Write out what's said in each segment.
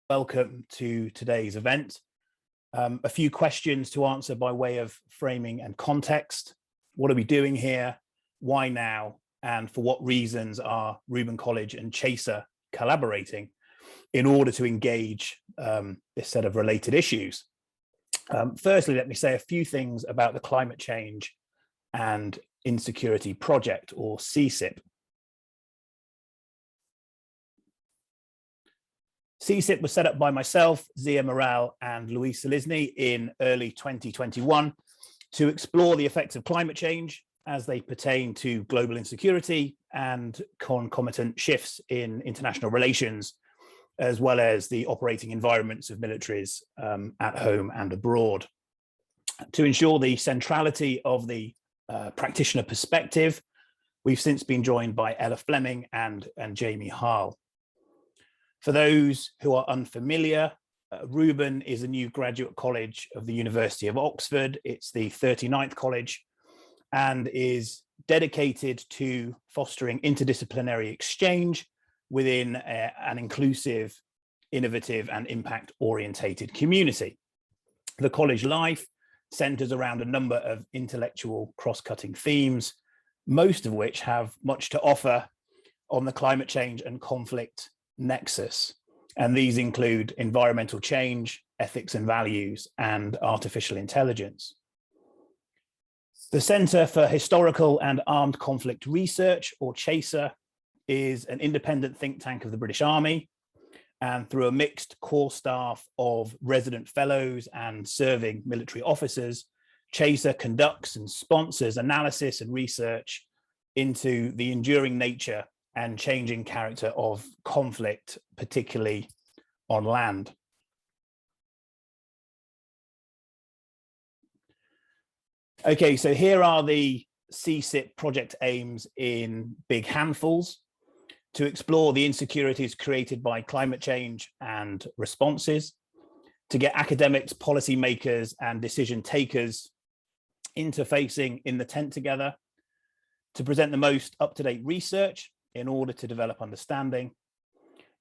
Welcome to today's event. A few questions to answer by way of framing and context. What are we doing here? Why now? And for what reasons are Reuben College and Chaser collaborating in order to engage this set of related issues? Firstly, let me say a few things about the Climate Change and Insecurity Project, or CCIP. CCIP was set up by myself, Zia Morale, and Louise Selizny in early 2021 to explore the effects of climate change as they pertain to global insecurity and concomitant shifts in international relations, as well as the operating environments of militaries at home and abroad. To ensure the centrality of the practitioner perspective, we've since been joined by Ella Fleming and Jamie Harle. For those who are unfamiliar, Reuben is a new graduate college of the University of Oxford. It's the 39th college and is dedicated to fostering interdisciplinary exchange within an inclusive, innovative, and impact-orientated community. The college life centers around a number of intellectual cross-cutting themes, most of which have much to offer on the climate change and conflict nexus, and these include environmental change, ethics and values, and artificial intelligence. The Centre for Historical and Armed Conflict Research, or Chaser, is an independent think tank of the British Army, and through a mixed core staff of resident fellows and serving military officers, Chaser conducts and sponsors analysis and research into the enduring nature and changing character of conflict, particularly on land. Okay, so here are the CCIP project aims in big handfuls: to explore the insecurities created by climate change and responses, to get academics, policymakers, and decision takers interfacing in the tent together, to present the most up-to-date research in order to develop understanding,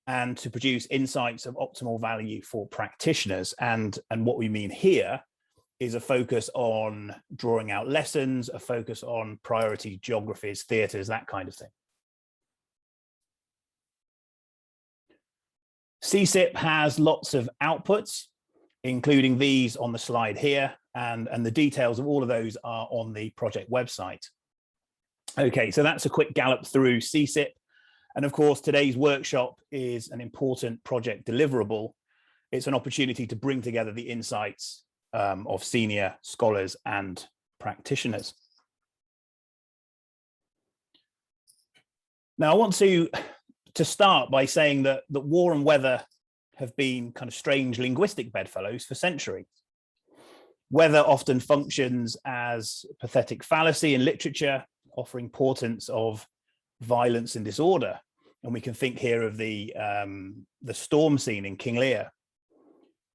and to produce insights of optimal value for practitioners. And what we mean here is a focus on drawing out lessons, a focus on priority geographies, theatres, that kind of thing. CCIP has lots of outputs, including these on the slide here, and the details of all of those are on the project website. Okay, so that's a quick gallop through CCIP. And of course, today's workshop is an important project deliverable. It's an opportunity to bring together the insights of senior scholars and practitioners. Now, I want to start by saying that war and weather have been kind of strange linguistic bedfellows for centuries. Weather often functions as a pathetic fallacy in literature, offering portents of violence and disorder. And we can think here of the storm scene in King Lear.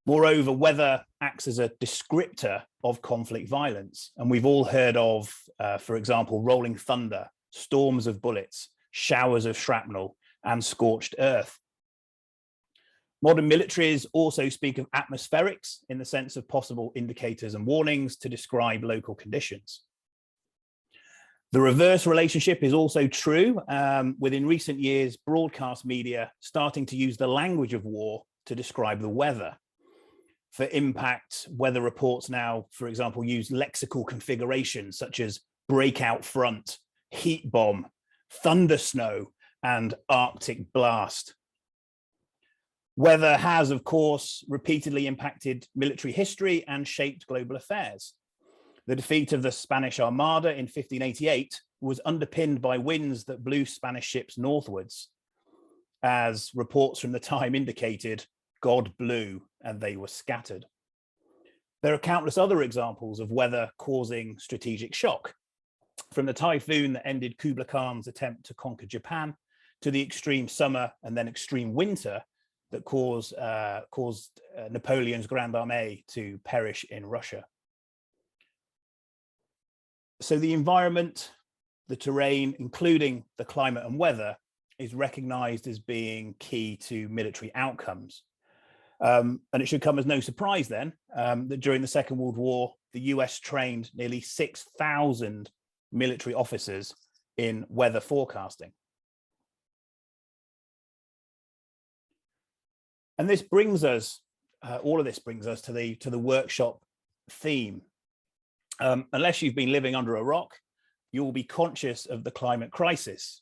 Moreover, weather acts as a descriptor of conflict violence. And we've all heard of, for example, rolling thunder, storms of bullets, showers of shrapnel, and scorched earth. Modern militaries also speak of atmospherics in the sense of possible indicators and warnings to describe local conditions. The reverse relationship is also true, with in recent years broadcast media starting to use the language of war to describe the weather. For impact, weather reports now, for example, use lexical configurations such as breakout front, heat bomb, thunder snow, and Arctic blast. Weather has, of course, repeatedly impacted military history and shaped global affairs. The defeat of the Spanish Armada in 1588 was underpinned by winds that blew Spanish ships northwards. As reports from the time indicated, God blew and they were scattered. There are countless other examples of weather causing strategic shock, from the typhoon that ended Kublai Khan's attempt to conquer Japan to the extreme summer and then extreme winter that caused Napoleon's Grande Armée to perish in Russia. So the environment, the terrain, including the climate and weather, is recognized as being key to military outcomes. And it should come as no surprise then that during the Second World War, the US trained nearly 6,000 military officers in weather forecasting. And this brings us, all of this brings us to the workshop theme. Unless you've been living under a rock, you will be conscious of the climate crisis.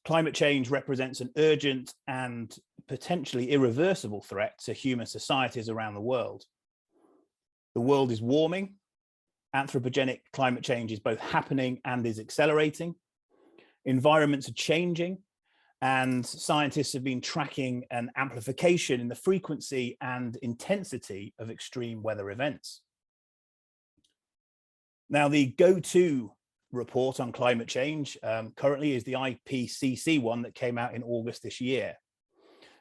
Climate change represents an urgent and potentially irreversible threat to human societies around the world. The world is warming. Anthropogenic climate change is both happening and is accelerating. Environments are changing, and scientists have been tracking an amplification in the frequency and intensity of extreme weather events. Now, the go-to report on climate change currently is the IPCC one that came out in August this year.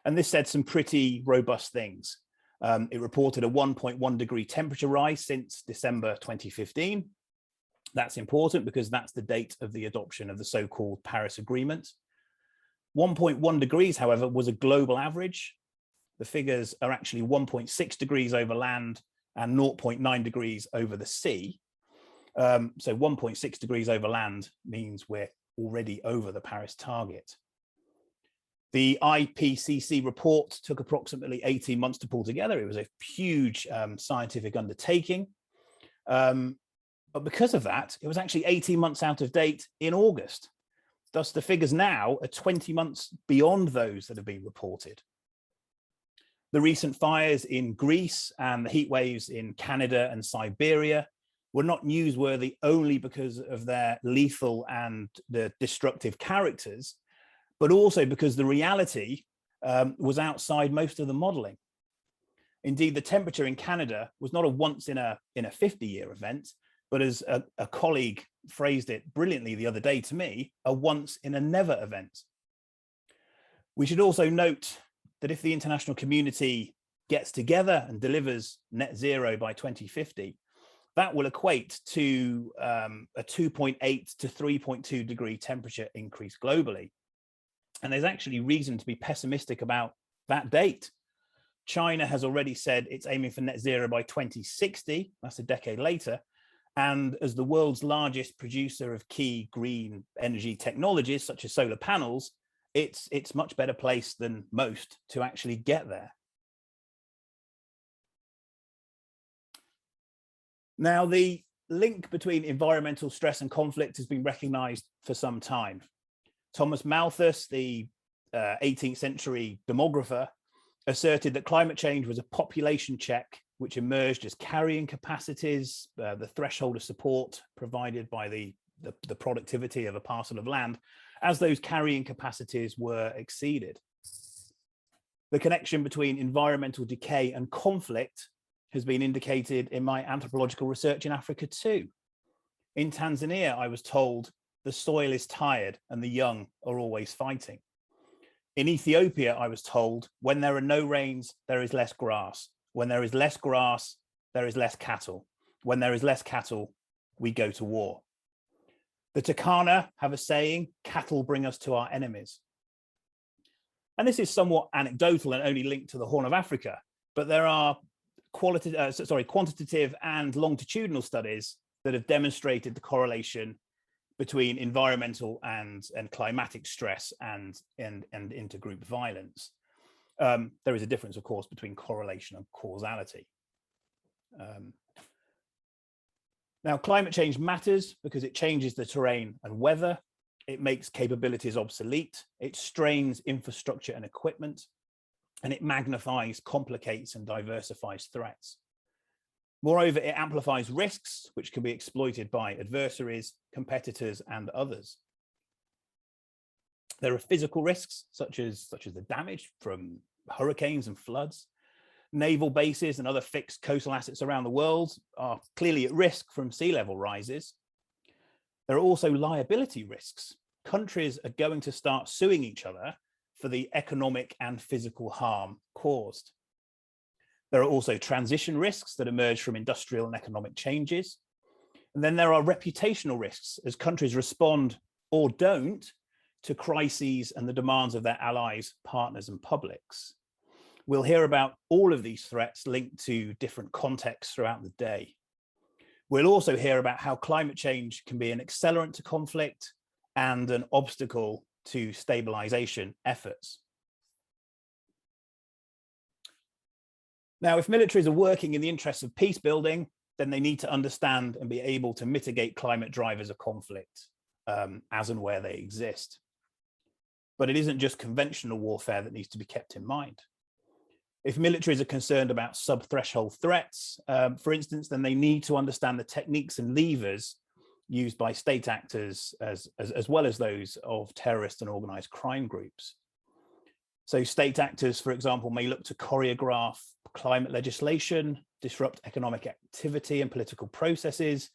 And this said some pretty robust things. It reported a 1.1 degree temperature rise since December 2015. That's important because that's the date of the adoption of the so-called Paris Agreement. 1.1 degrees, however, was a global average. The figures are actually 1.6 degrees over land and 0.9 degrees over the sea. So 1.6 degrees over land means we're already over the Paris target. The IPCC report took approximately 18 months to pull together. It was a huge scientific undertaking. But because of that, it was actually 18 months out of date in August. Thus, the figures now are 20 months beyond those that have been reported. The recent fires in Greece and the heat waves in Canada and Siberia were not newsworthy only because of their lethal and the destructive characters, but also because the reality was outside most of the modeling. Indeed, the temperature in Canada was not a once in a 50-year event, but as a colleague phrased it brilliantly the other day to me, a once in a never event. We should also note that if the international community gets together and delivers net zero by 2050, that will equate to a 2.8 to 3.2 degree temperature increase globally. And there's actually reason to be pessimistic about that date. China has already said it's aiming for net zero by 2060, that's a decade later. And as the world's largest producer of key green energy technologies, such as solar panels, it's much better placed than most to actually get there. Now, the link between environmental stress and conflict has been recognized for some time. Thomas Malthus, the 18th century demographer, asserted that climate change was a population check which emerged as carrying capacities, the threshold of support provided by the productivity of a parcel of land, as those carrying capacities were exceeded. The connection between environmental decay and conflict has been indicated in my anthropological research in Africa too. In Tanzania, I was told the soil is tired and the young are always fighting. In Ethiopia, I was told when there are no rains, there is less grass. When there is less grass, there is less cattle. When there is less cattle, we go to war. The Turkana have a saying, cattle bring us to our enemies. And this is somewhat anecdotal and only linked to the Horn of Africa, but there are quantitative and longitudinal studies that have demonstrated the correlation between environmental and climatic stress and intergroup violence. There is a difference, of course, between correlation and causality. Now, climate change matters because it changes the terrain and weather. It makes capabilities obsolete. It strains infrastructure and equipment, and it magnifies, complicates, and diversifies threats. Moreover, it amplifies risks, which can be exploited by adversaries, competitors, and others. There are physical risks, such as the damage from hurricanes and floods. Naval bases and other fixed coastal assets around the world are clearly at risk from sea level rises. There are also liability risks. Countries are going to start suing each other for the economic and physical harm caused. There are also transition risks that emerge from industrial and economic changes. And then there are reputational risks as countries respond or don't to crises and the demands of their allies, partners, and publics. We'll hear about all of these threats linked to different contexts throughout the day. We'll also hear about how climate change can be an accelerant to conflict and an obstacle to stabilization efforts. Now, if militaries are working in the interests of peace building, then they need to understand and be able to mitigate climate drivers of conflict as and where they exist. But it isn't just conventional warfare that needs to be kept in mind. If militaries are concerned about sub-threshold threats, for instance, then they need to understand the techniques and levers used by state actors as well as those of terrorist and organized crime groups. So state actors, for example, may look to choreograph climate legislation, disrupt economic activity and political processes,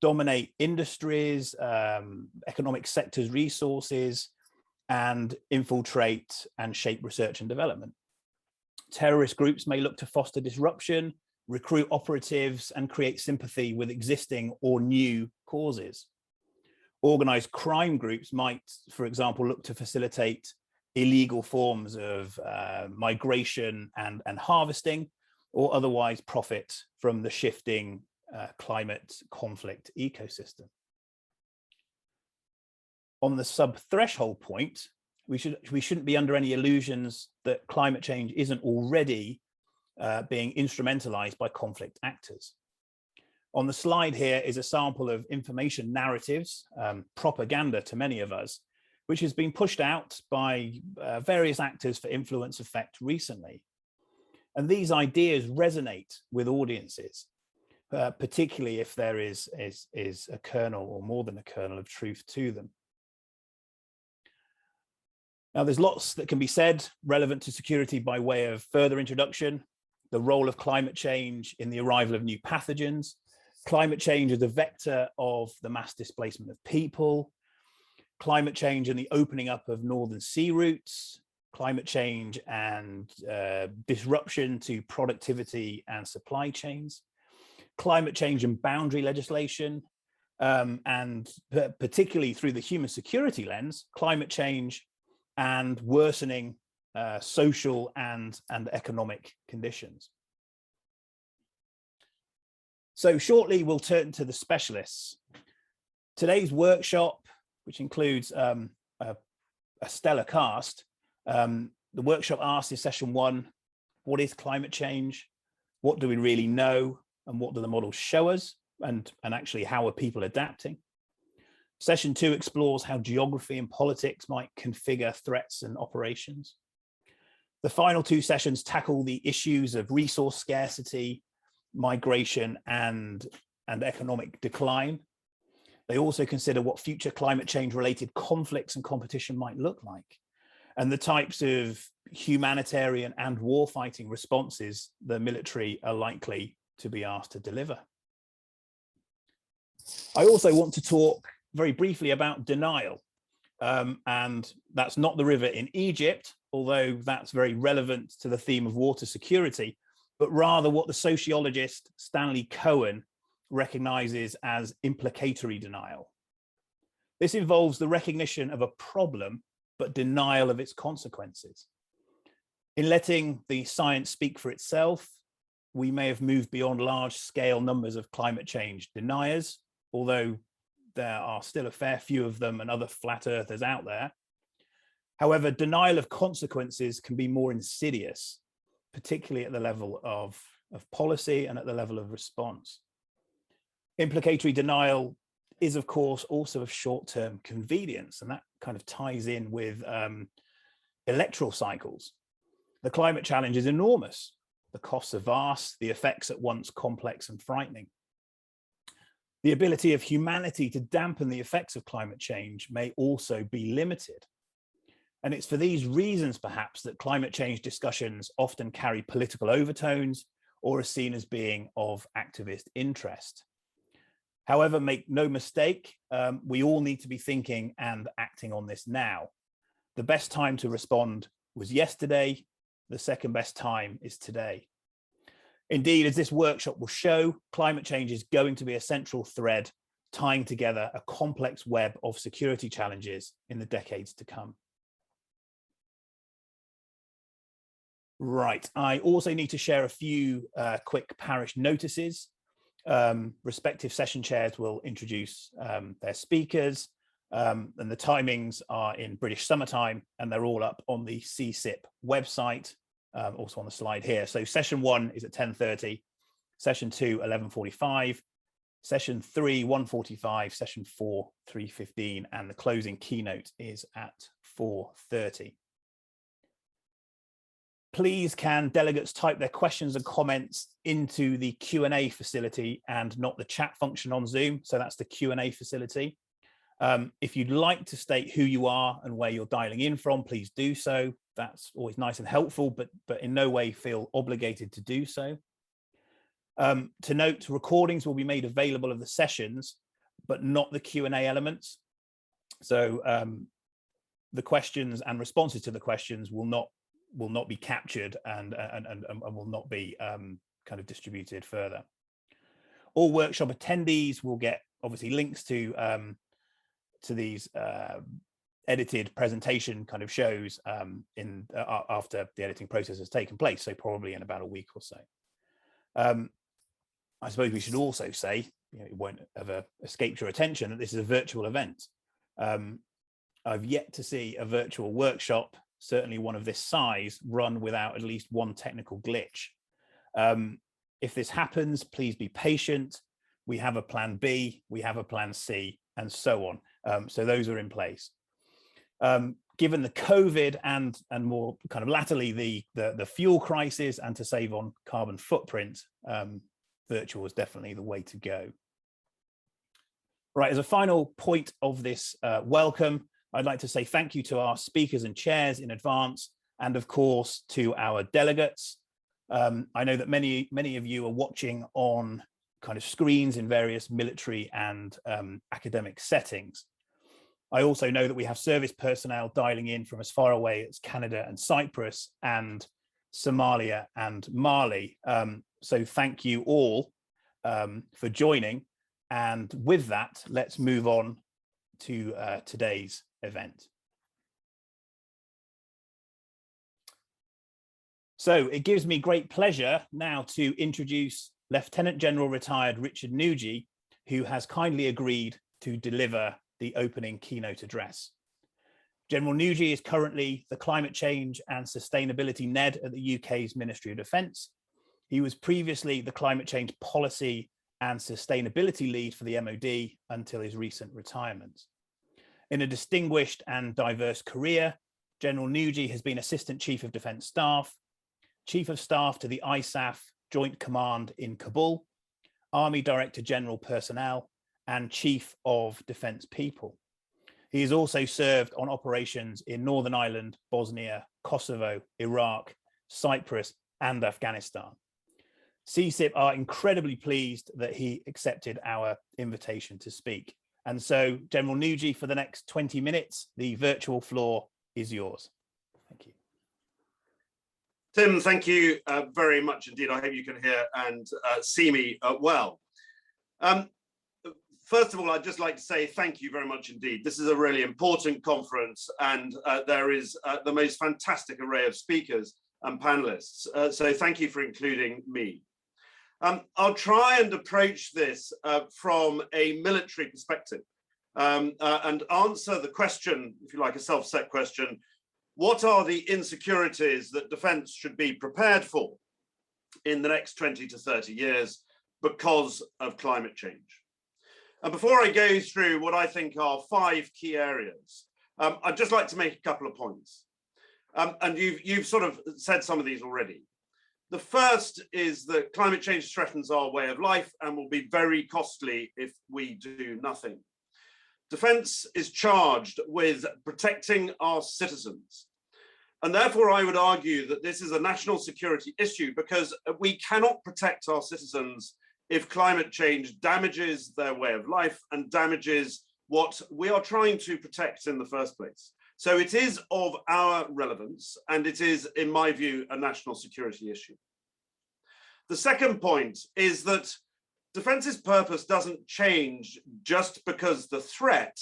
dominate industries, economic sectors' resources, and infiltrate and shape research and development. Terrorist groups may look to foster disruption, recruit operatives, and create sympathy with existing or new causes. Organized crime groups might, for example, look to facilitate illegal forms of migration and harvesting, or otherwise profit from the shifting climate conflict ecosystem. On the sub-threshold point, we shouldn't be under any illusions that climate change isn't already being instrumentalized by conflict actors. On the slide here is a sample of information narratives, propaganda to many of us, which has been pushed out by various actors for influence effect recently. And these ideas resonate with audiences, particularly if there is a kernel or more than a kernel of truth to them. Now, there's lots that can be said relevant to security by way of further introduction: the role of climate change in the arrival of new pathogens, climate change as a vector of the mass displacement of people, climate change and the opening up of northern sea routes, climate change and disruption to productivity and supply chains, climate change and boundary legislation, and particularly through the human security lens, climate change and worsening social and economic conditions. So shortly, we'll turn to the specialists. Today's workshop, which includes a stellar cast, the workshop asks in session 1, what is climate change? What do we really know? And what do the models show us? And actually, how are people adapting? Session 2 explores how geography and politics might configure threats and operations. The final 2 sessions tackle the issues of resource scarcity, migration, and economic decline. They also consider what future climate change related conflicts and competition might look like, and the types of humanitarian and warfighting responses the military are likely to be asked to deliver. I also want to talk very briefly about denial, and that's not the river in Egypt, although that's very relevant to the theme of water security, but rather what the sociologist Stanley Cohen recognizes as implicatory denial. This involves the recognition of a problem, but denial of its consequences. In letting the science speak for itself, we may have moved beyond large-scale numbers of climate change deniers, although there are still a fair few of them and other flat earthers out there. However, denial of consequences can be more insidious, particularly at the level of policy and at the level of response. Implicatory denial is, of course, also of short-term convenience, and that kind of ties in with electoral cycles. The climate challenge is enormous. The costs are vast, the effects at once complex and frightening. The ability of humanity to dampen the effects of climate change may also be limited. And it's for these reasons, perhaps, that climate change discussions often carry political overtones or are seen as being of activist interest. However, make no mistake, we all need to be thinking and acting on this now. The best time to respond was yesterday. The second best time is today. Indeed, as this workshop will show, climate change is going to be a central thread tying together a complex web of security challenges in the decades to come. Right. I also need to share a few quick parish notices. Respective session chairs will introduce their speakers, and the timings are in British summertime, and they're all up on the CCIP website, also on the slide here. So session 1 is at 10:30, session 2, 11:45, session 3, 1:45, session 4, 3:15, and the closing keynote is at 4:30. Please can delegates type their questions and comments into the Q&A facility and not the chat function on Zoom. So that's the Q&A facility. If you'd like to state who you are and where you're dialing in from, please do so. That's always nice and helpful, but in no way feel obligated to do so. To note, recordings will be made available of the sessions, but not the Q&A elements. So the questions and responses to the questions will not be captured and will not be kind of distributed further. All workshop attendees will get obviously links to these edited presentation kind of shows after the editing process has taken place, so probably in about a week or so. I suppose we should also say, it won't ever escape your attention that this is a virtual event. I've yet to see a virtual workshop, certainly one of this size, run without at least one technical glitch. If this happens, please be patient. We have a plan B, we have a plan C, and so on. So those are in place. Given the COVID and more kind of latterly the fuel crisis, and to save on carbon footprint, virtual is definitely the way to go. Right, as a final point of this welcome, I'd like to say thank you to our speakers and chairs in advance, and of course to our delegates. I know that many of you are watching on kind of screens in various military and academic settings. I also know that we have service personnel dialing in from as far away as Canada and Cyprus and Somalia and Mali. So thank you all for joining. And with that, let's move on to today's event. So it gives me great pleasure now to introduce Lieutenant General Retired Richard Nugee, who has kindly agreed to deliver the opening keynote address. General Nugee is currently the Climate Change and Sustainability NED at the UK's Ministry of Defence. He was previously the Climate Change Policy and Sustainability Lead for the MOD until his recent retirement. In a distinguished and diverse career, General Nugee has been Assistant Chief of Defence Staff, Chief of Staff to the ISAF Joint Command in Kabul, Army Director General Personnel, and Chief of Defence People. He has also served on operations in Northern Ireland, Bosnia, Kosovo, Iraq, Cyprus, and Afghanistan. CCIP are incredibly pleased that he accepted our invitation to speak. And so, General Nugee, for the next 20 minutes, the virtual floor is yours. Thank you. Tim, thank you very much indeed. I hope you can hear and see me well. First of all, I'd just like to say thank you very much indeed. This is a really important conference, and there is the most fantastic array of speakers and panelists. So thank you for including me. I'll try and approach this from a military perspective and answer the question, if you like, a self-set question: what are the insecurities that defence should be prepared for in the next 20 to 30 years because of climate change? And before I go through what I think are 5 key areas, I'd just like to make a couple of points. And you've sort of said some of these already. The first is that climate change threatens our way of life and will be very costly if we do nothing. Defence is charged with protecting our citizens. And therefore, I would argue that this is a national security issue, because we cannot protect our citizens if climate change damages their way of life and damages what we are trying to protect in the first place. So it is of our relevance, and it is, in my view, a national security issue. The second point is that defence's purpose doesn't change just because the threat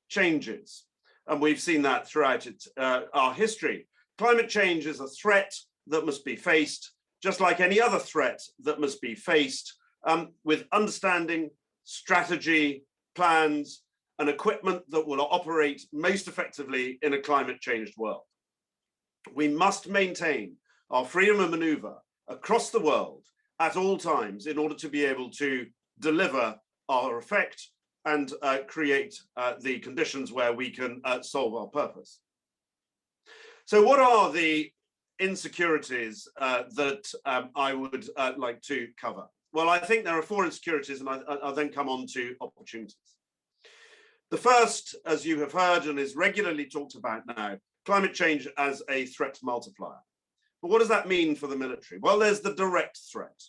changes. And we've seen that throughout our history. Climate change is a threat that must be faced, just like any other threat that must be faced, with understanding, strategy, plans, and equipment that will operate most effectively in a climate changed world. We must maintain our freedom of maneuver across the world at all times in order to be able to deliver our effect and create the conditions where we can solve our purpose. So what are the insecurities that I would like to cover? Well, I think there are 4 insecurities, and I'll then come on to opportunities. The first, as you have heard and is regularly talked about now, climate change as a threat multiplier. But what does that mean for the military? Well, there's the direct threat,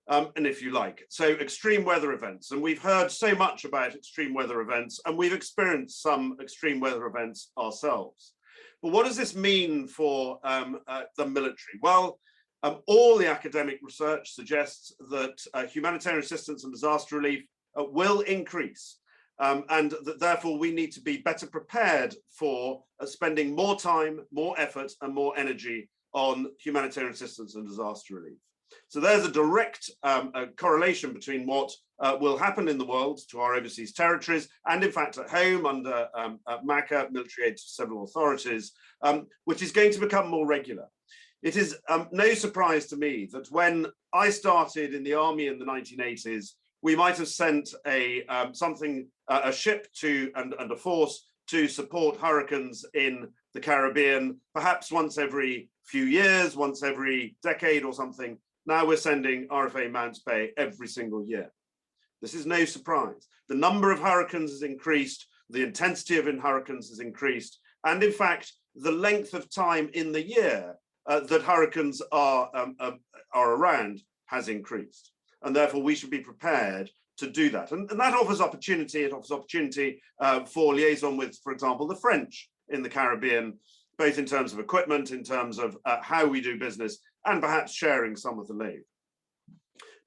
and if you like, so extreme weather events. And we've heard so much about extreme weather events, and we've experienced some extreme weather events ourselves. But what does this mean for the military? Well, all the academic research suggests that humanitarian assistance and disaster relief will increase. And that therefore we need to be better prepared for spending more time, more effort, and more energy on humanitarian assistance and disaster relief. So there's a direct correlation between what will happen in the world to our overseas territories, and in fact at home under MACA, military aid to civil authorities, which is going to become more regular. It is no surprise to me that when I started in the army in the 1980s, we might have sent a ship to and a force to support hurricanes in the Caribbean, perhaps once every few years, once every decade or something. Now we're sending RFA Mounts Bay every single year. This is no surprise. The number of hurricanes has increased, the intensity of hurricanes has increased, and in fact, the length of time in the year that hurricanes are around has increased. And therefore we should be prepared to do that. And that offers opportunity. It offers opportunity for liaison with, for example, the French in the Caribbean, both in terms of equipment, in terms of how we do business, and perhaps sharing some of the load.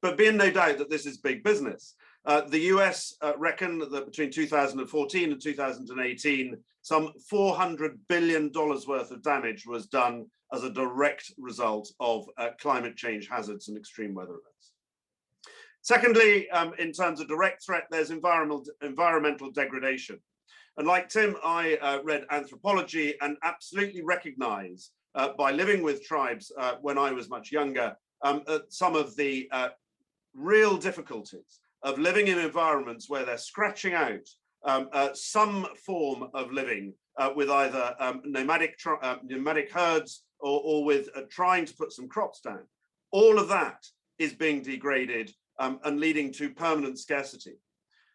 But be in no doubt that this is big business. The US reckon that between 2014 and 2018, some $400 billion worth of damage was done as a direct result of climate change hazards and extreme weather events. Secondly, in terms of direct threat, there's environmental degradation. And like Tim, I read anthropology and absolutely recognize by living with tribes when I was much younger, some of the real difficulties of living in environments where they're scratching out some form of living with either nomadic herds or with trying to put some crops down. All of that is being degraded and leading to permanent scarcity.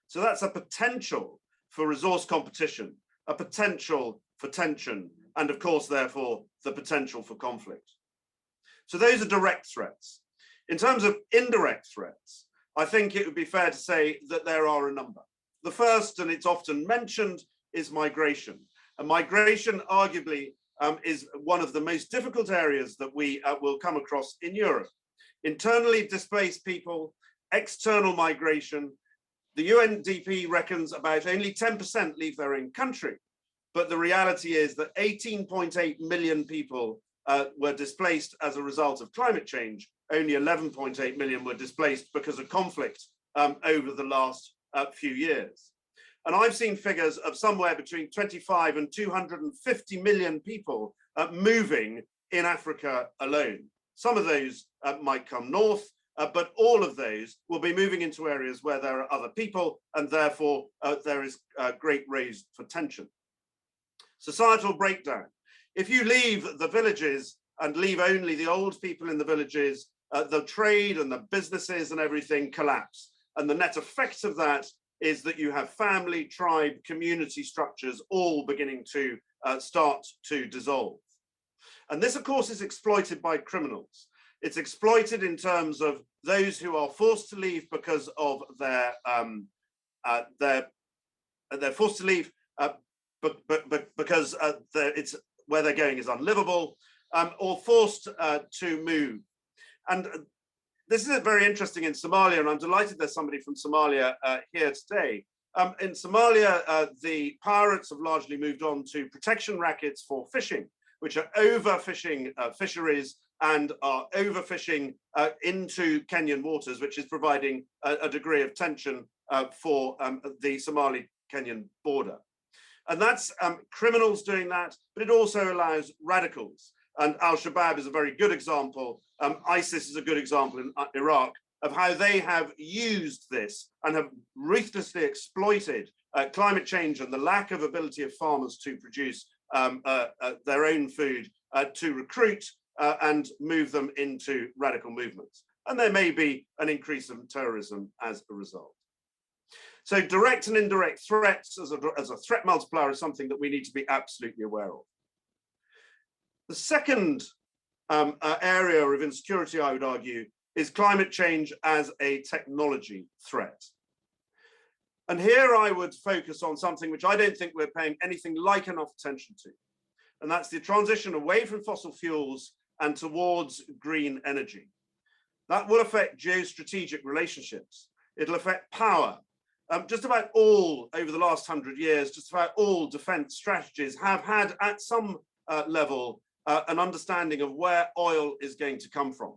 So that's a potential for resource competition, a potential for tension, and of course, therefore, the potential for conflict. So those are direct threats. In terms of indirect threats, I think it would be fair to say that there are a number. The first, and it's often mentioned, is migration. And migration arguably is one of the most difficult areas that we will come across in Europe. Internally displaced people, external migration. The UNDP reckons about only 10% leave their own country. But the reality is that 18.8 million people were displaced as a result of climate change. Only 11.8 million were displaced because of conflict over the last few years. And I've seen figures of somewhere between 25 and 250 million people moving in Africa alone. Some of those might come north, but all of those will be moving into areas where there are other people, and therefore there is great raise for tension. Societal breakdown. If you leave the villages and leave only the old people in the villages, the trade and the businesses and everything collapse. And the net effect of that is that you have family, tribe, community structures all beginning to start to dissolve. And this, of course, is exploited by criminals. It's exploited in terms of those who are forced to leave because of they're forced to leave because it's where they're going is unlivable, or forced to move. And this is very interesting in Somalia, and I'm delighted there's somebody from Somalia here today. In Somalia, the pirates have largely moved on to protection rackets for fishing, which are overfishing fisheries and are overfishing into Kenyan waters, which is providing a degree of tension for the Somali-Kenyan border. And that's criminals doing that, but it also allows radicals. And Al-Shabaab is a very good example. ISIS is a good example in Iraq of how they have used this and have ruthlessly exploited climate change and the lack of ability of farmers to produce their own food to recruit and move them into radical movements. And there may be an increase in terrorism as a result. So direct and indirect threats as a threat multiplier is something that we need to be absolutely aware of. The second area of insecurity, I would argue, is climate change as a technology threat. And here I would focus on something which I don't think we're paying anything like enough attention to. And that's the transition away from fossil fuels and towards green energy. That will affect geostrategic relationships. It'll affect power. Just about all, over the last 100 years, just about all defense strategies have had at some level an understanding of where oil is going to come from.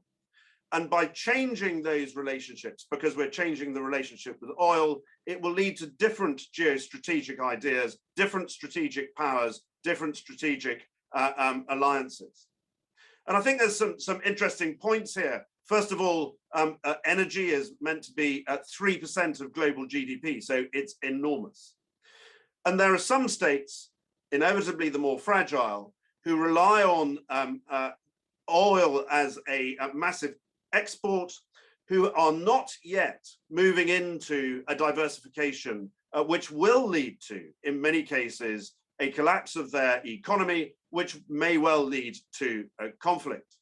And by changing those relationships, because we're changing the relationship with oil, it will lead to different geostrategic ideas, different strategic powers, different strategic alliances. And I think there's some interesting points here. First of all, energy is meant to be at 3% of global GDP, so it's enormous. And there are some states, inevitably the more fragile, who rely on oil as a massive export, who are not yet moving into a diversification, which will lead to, in many cases, a collapse of their economy, which may well lead to conflict.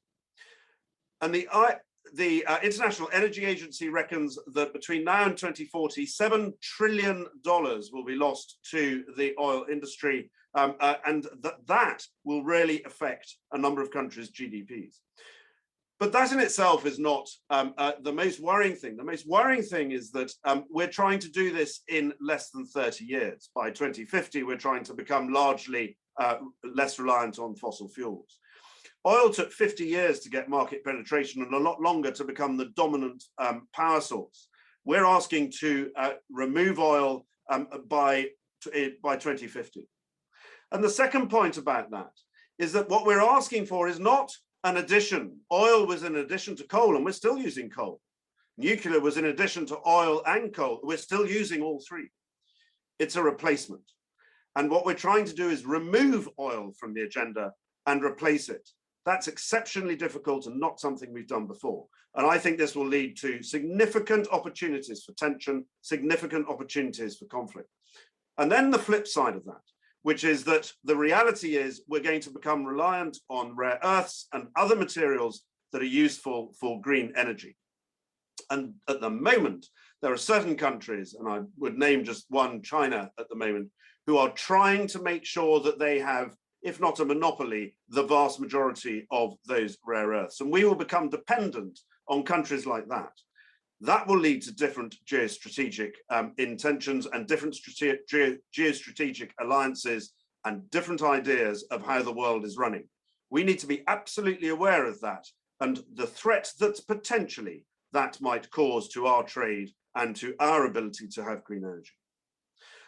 And the International Energy Agency reckons that between now and 2040, $7 trillion will be lost to the oil industry, and that will really affect a number of countries' GDPs. But that in itself is not the most worrying thing. The most worrying thing is that we're trying to do this in less than 30 years. By 2050, we're trying to become largely less reliant on fossil fuels. Oil took 50 years to get market penetration and a lot longer to become the dominant power source. We're asking to remove oil by 2050. And the second point about that is that what we're asking for is not an addition. Oil was in addition to coal, and we're still using coal. Nuclear was in addition to oil and coal. We're still using all three. It's a replacement. And what we're trying to do is remove oil from the agenda and replace it. That's exceptionally difficult and not something we've done before. And I think this will lead to significant opportunities for tension, significant opportunities for conflict. And then the flip side of that, which is that the reality is we're going to become reliant on rare earths and other materials that are useful for green energy. And at the moment, there are certain countries, and I would name just one, China at the moment, who are trying to make sure that they have, if not a monopoly, the vast majority of those rare earths. And we will become dependent on countries like that. That will lead to different geostrategic intentions and different geostrategic alliances and different ideas of how the world is running. We need to be absolutely aware of that and the threat that potentially that might cause to our trade and to our ability to have green energy.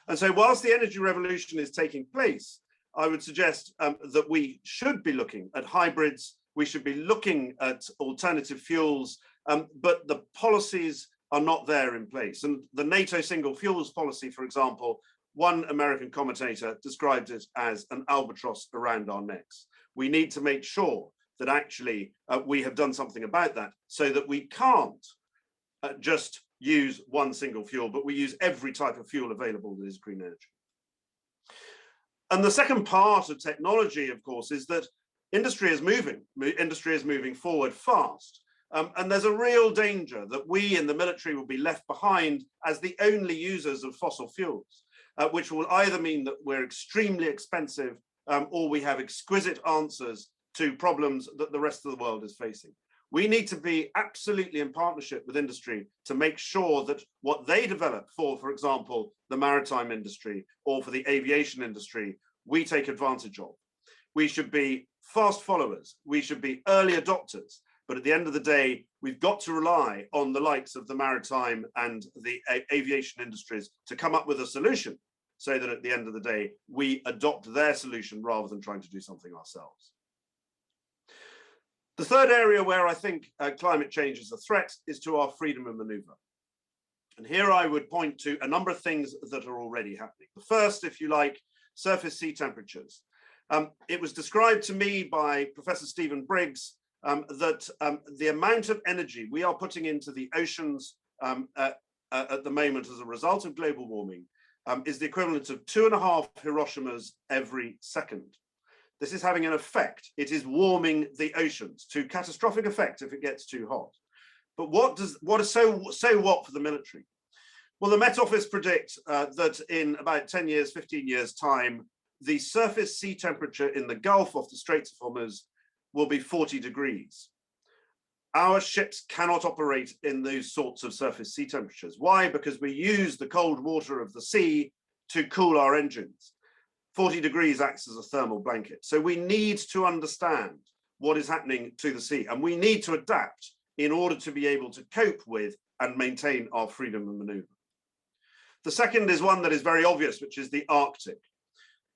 And so whilst the energy revolution is taking place, I would suggest that we should be looking at hybrids, we should be looking at alternative fuels, but the policies are not there in place. And the NATO single fuels policy, for example, one American commentator described it as an albatross around our necks. We need to make sure that actually we have done something about that so that we can't just use one single fuel, but we use every type of fuel available that is green energy. And the second part of technology, of course, is that industry is moving forward fast. And there's a real danger that we in the military will be left behind as the only users of fossil fuels, which will either mean that we're extremely expensive or we have exquisite answers to problems that the rest of the world is facing. We need to be absolutely in partnership with industry to make sure that what they develop for example, the maritime industry or for the aviation industry, we take advantage of. We should be fast followers. We should be early adopters. But at the end of the day, we've got to rely on the likes of the maritime and the aviation industries to come up with a solution, so that at the end of the day, we adopt their solution rather than trying to do something ourselves. The third area where I think climate change is a threat is to our freedom of maneuver. And here I would point to a number of things that are already happening. The first, if you like, surface sea temperatures. It was described to me by Professor Stephen Briggs that the amount of energy we are putting into the oceans at the moment as a result of global warming is the equivalent of 2.5 Hiroshimas every second. This is having an effect. It is warming the oceans to catastrophic effect if it gets too hot. But what is so what for the military? Well, the Met Office predict that in about 10 years, 15 years time, the surface sea temperature in the Gulf off the Straits of Hormuz will be 40 degrees. Our ships cannot operate in those sorts of surface sea temperatures. Why? Because we use the cold water of the sea to cool our engines. 40 degrees acts as a thermal blanket. So we need to understand what is happening to the sea, and we need to adapt in order to be able to cope with and maintain our freedom of maneuver. The second is one that is very obvious, which is the Arctic.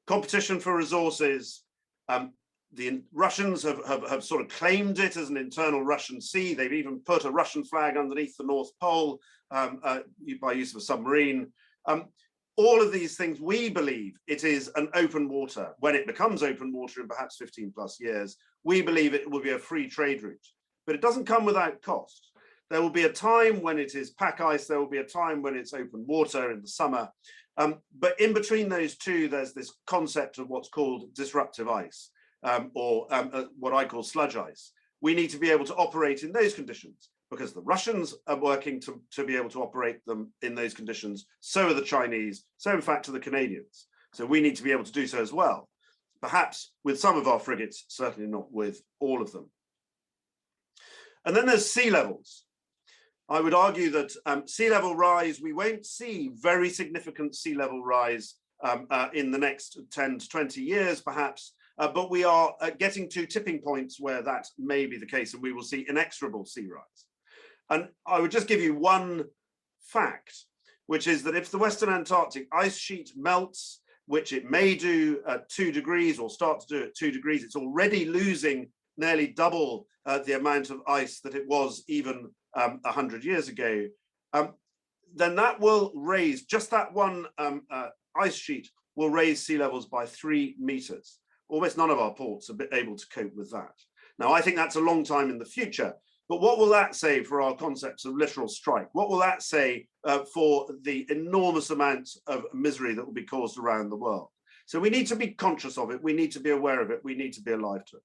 Competition for resources. The Russians have sort of claimed it as an internal Russian sea. They've even put a Russian flag underneath the North Pole by use of a submarine. All of these things, we believe it is an open water. When it becomes open water in perhaps 15 plus years, we believe it will be a free trade route. But it doesn't come without cost. There will be a time when it is pack ice. There will be a time when it's open water in the summer. But in between those two, there's this concept of what's called disruptive ice, or what I call sludge ice. We need to be able to operate in those conditions because the Russians are working to be able to operate them in those conditions. So are the Chinese, so in fact are the Canadians. So we need to be able to do so as well. Perhaps with some of our frigates, certainly not with all of them. And then there's sea levels. I would argue that sea level rise, we won't see very significant sea level rise in the next 10 to 20 years, perhaps, but we are getting to tipping points where that may be the case, and we will see inexorable sea rise. And I would just give you one fact, which is that if the Western Antarctic ice sheet melts, which it may do at 2 degrees or start to do at 2 degrees, it's already losing nearly double the amount of ice that it was even 100 years ago, then that will raise, just that one ice sheet will raise sea levels by 3 meters. Almost none of our ports are able to cope with that. Now, I think that's a long time in the future, but what will that say for our concepts of littoral strike? What will that say for the enormous amounts of misery that will be caused around the world? So we need to be conscious of it. We need to be aware of it. We need to be alive to it.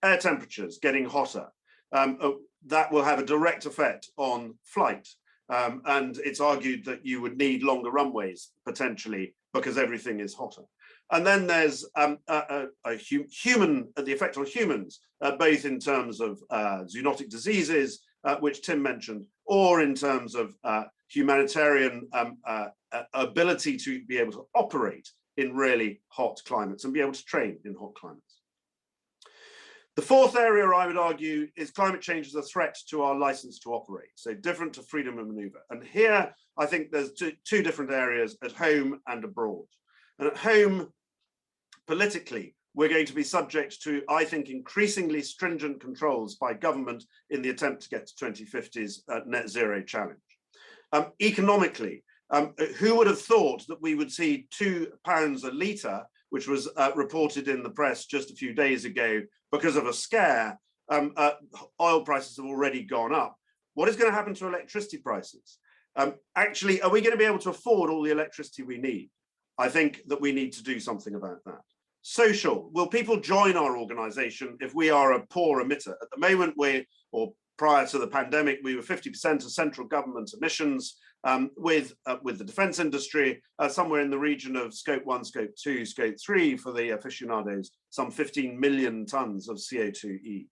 Air temperatures getting hotter. That will have a direct effect on flight. And it's argued that you would need longer runways, potentially, because everything is hotter. And then there's the effect on humans, both in terms of zoonotic diseases, which Tim mentioned, or in terms of humanitarian ability to be able to operate in really hot climates and be able to train in hot climates. The fourth area, I would argue, is climate change as a threat to our license to operate, so different to freedom of maneuver. And here, I think there's two different areas, at home and abroad. And at home, politically, we're going to be subject to, I think, increasingly stringent controls by government in the attempt to get to 2050's net zero challenge. Economically, who would have thought that we would see £2 a litre, which was reported in the press just a few days ago because of a scare? Oil prices have already gone up. What is going to happen to electricity prices? Actually, are we going to be able to afford all the electricity we need? I think that we need to do something about that. Social, will people join our organization if we are a poor emitter? At the moment, prior to the pandemic, we were 50% of central government emissions, with the defense industry, somewhere in the region of scope 1, scope 2, scope 3 for the aficionados, some 15 million tons of CO2e.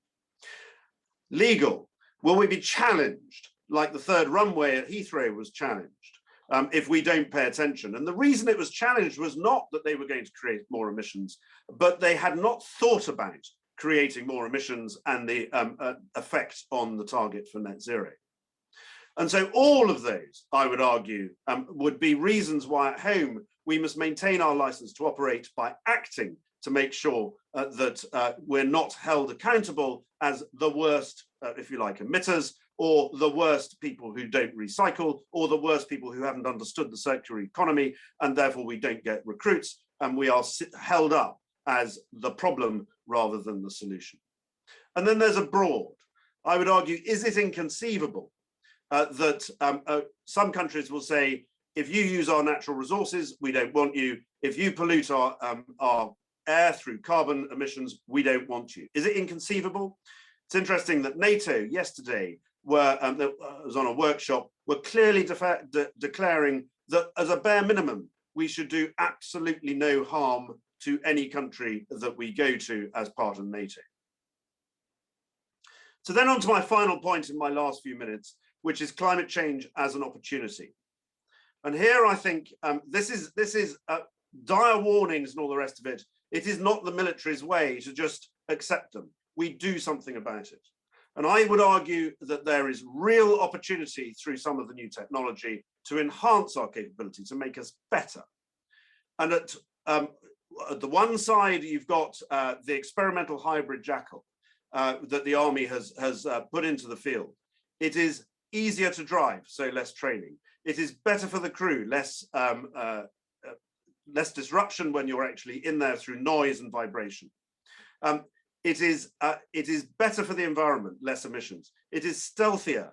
Legal, will we be challenged like the third runway at Heathrow was challenged? if we don't pay attention. And the reason it was challenged was not that they were going to create more emissions, but they had not thought about creating more emissions and the effect on the target for net zero. And so all of those, I would argue, would be reasons why at home we must maintain our license to operate by acting to make sure that we're not held accountable as the worst, if you like, emitters, or the worst people who don't recycle, or the worst people who haven't understood the circular economy, and therefore we don't get recruits, and we are held up as the problem rather than the solution. And then there's abroad. I would argue, is it inconceivable that some countries will say, if you use our natural resources, we don't want you. If you pollute our air through carbon emissions, we don't want you. Is it inconceivable? It's interesting that NATO yesterday was on a workshop, were clearly declaring that as a bare minimum, we should do absolutely no harm to any country that we go to as part of NATO. So then on to my final point in my last few minutes, which is climate change as an opportunity. And here I think this is dire warnings and all the rest of it. It is not the military's way to just accept them. We do something about it. And I would argue that there is real opportunity through some of the new technology to enhance our capability, to make us better. And at the one side, you've got the experimental hybrid jackal that the army has put into the field. It is easier to drive, so less training. It is better for the crew, less disruption when you're actually in there through noise and vibration. It is better for the environment, less emissions. It is stealthier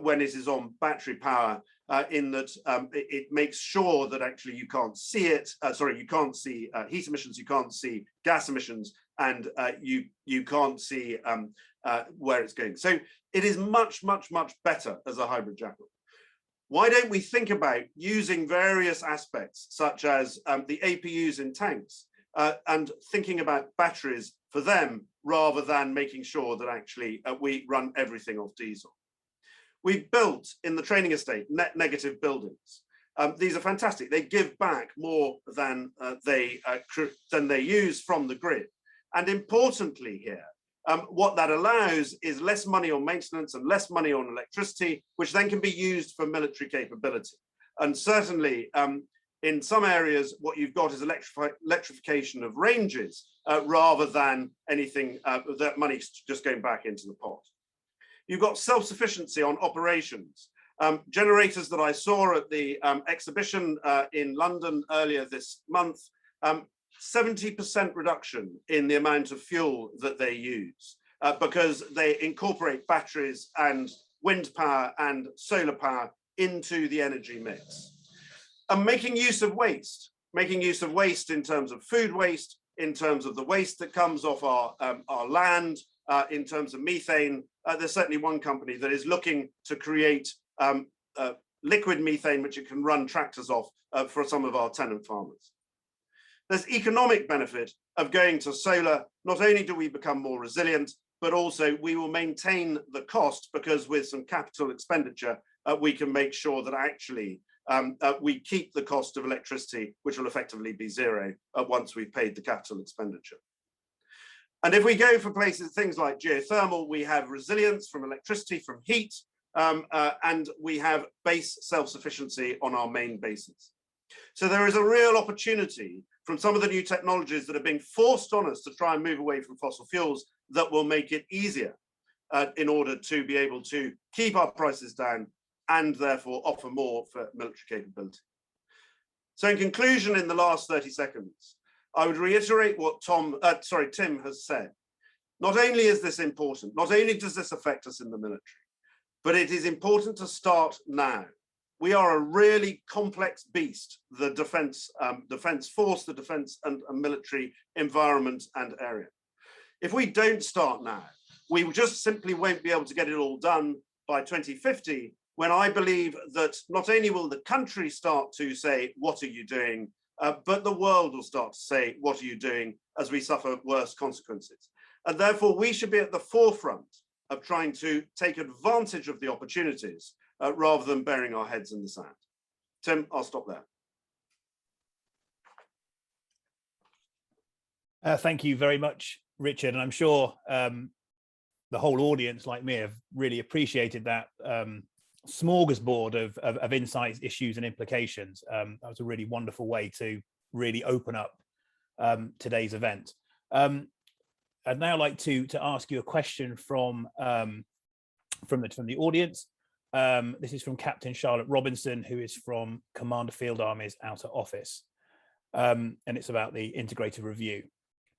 when it is on battery power, in that it makes sure that actually you can't see it. You can't see heat emissions, you can't see gas emissions, and you can't see where it's going. So it is much, much, much better as a hybrid jackal. Why don't we think about using various aspects, such as the APUs in tanks, and thinking about batteries for them, rather than making sure that actually we run everything off diesel. We've built in the training estate net negative buildings. These are fantastic. They give back more than they use from the grid. And importantly here, what that allows is less money on maintenance and less money on electricity, which then can be used for military capability. And certainly in some areas, what you've got is electrification of ranges rather than anything that money's just going back into the pot. You've got self-sufficiency on operations. Generators that I saw at the exhibition in London earlier this month, 70% reduction in the amount of fuel that they use because they incorporate batteries and wind power and solar power into the energy mix. And making use of waste in terms of food waste, in terms of the waste that comes off our land, in terms of methane. There's certainly one company that is looking to create liquid methane, which it can run tractors off for some of our tenant farmers. There's economic benefit of going to solar. Not only do we become more resilient, but also we will maintain the cost, because with some capital expenditure, we can make sure that actually we keep the cost of electricity, which will effectively be zero once we've paid the capital expenditure. And if we go for places, things like geothermal, we have resilience from electricity, from heat, and we have base self-sufficiency on our main bases. So there is a real opportunity from some of the new technologies that are being forced on us to try and move away from fossil fuels that will make it easier in order to be able to keep our prices down and therefore offer more for military capability. So in conclusion, in the last 30 seconds, I would reiterate what Tim has said. Not only is this important, not only does this affect us in the military, but it is important to start now. We are a really complex beast, the defense force, the defense and military environment and area. If we don't start now, we just simply won't be able to get it all done by 2050, when I believe that not only will the country start to say, what are you doing? But the world will start to say, what are you doing, as we suffer worse consequences. And therefore, we should be at the forefront of trying to take advantage of the opportunities rather than burying our heads in the sand. Tim, I'll stop there. Thank you very much, Richard. And I'm sure the whole audience, like me, have really appreciated that smorgasbord of insights, issues, and implications. That was a really wonderful way to really open up today's event. I'd now like to ask you a question from the audience. This is from Captain Charlotte Robinson, who is from Commander Field Army's Outer Office, and it's about the integrated review.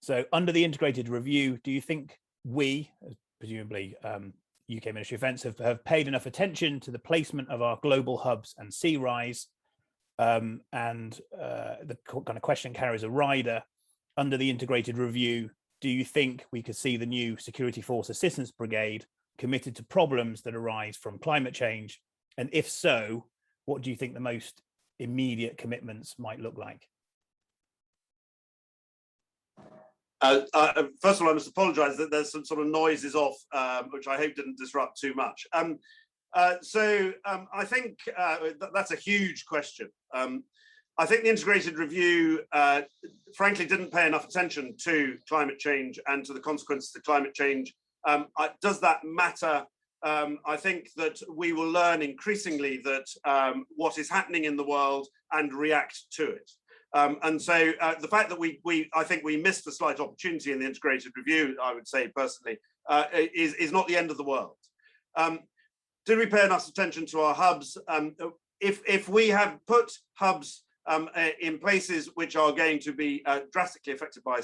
So, under the integrated review, do you think we, presumably UK Ministry of Defence, have paid enough attention to the placement of our global hubs and CRISE? And the kind of question carries a rider. Under the integrated review, do you think we could see the new Security Force Assistance Brigade committed to problems that arise from climate change? And if so, what do you think the most immediate commitments might look like? First of all, I must apologise that there's some sort of noises off, which I hope didn't disrupt too much. I think that's a huge question. I think the integrated review, frankly, didn't pay enough attention to climate change and to the consequences of climate change. Does that matter? I think that we will learn increasingly that what is happening in the world and react to it. And so the fact that I think we missed a slight opportunity in the integrated review, I would say personally, is not the end of the world. Did we pay enough attention to our hubs? If we have put hubs in places which are going to be drastically affected by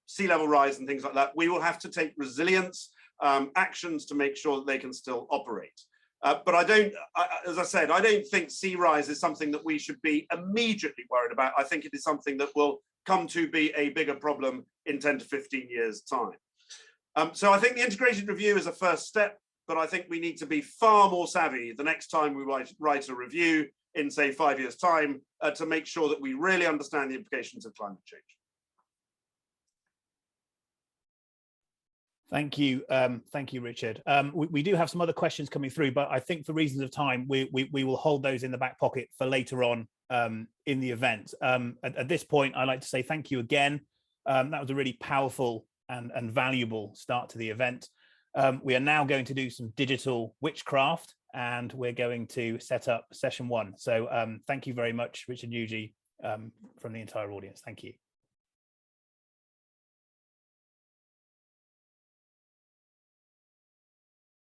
sea level rise and things like that, we will have to take resilience actions to make sure that they can still operate. But as I said, I don't think sea rise is something that we should be immediately worried about. I think it is something that will come to be a bigger problem in 10 to 15 years' time. So I think the integrated review is a first step, but I think we need to be far more savvy the next time we write a review in, say, 5 years' time to make sure that we really understand the implications of climate change. Thank you, Richard. We do have some other questions coming through, but I think for reasons of time, we will hold those in the back pocket for later on in the event. At this point, I'd like to say thank you again. That was a really powerful and valuable start to the event. We are now going to do some digital witchcraft, and we're going to set up session one. So thank you very much, Richard Nugee, from the entire audience. Thank you.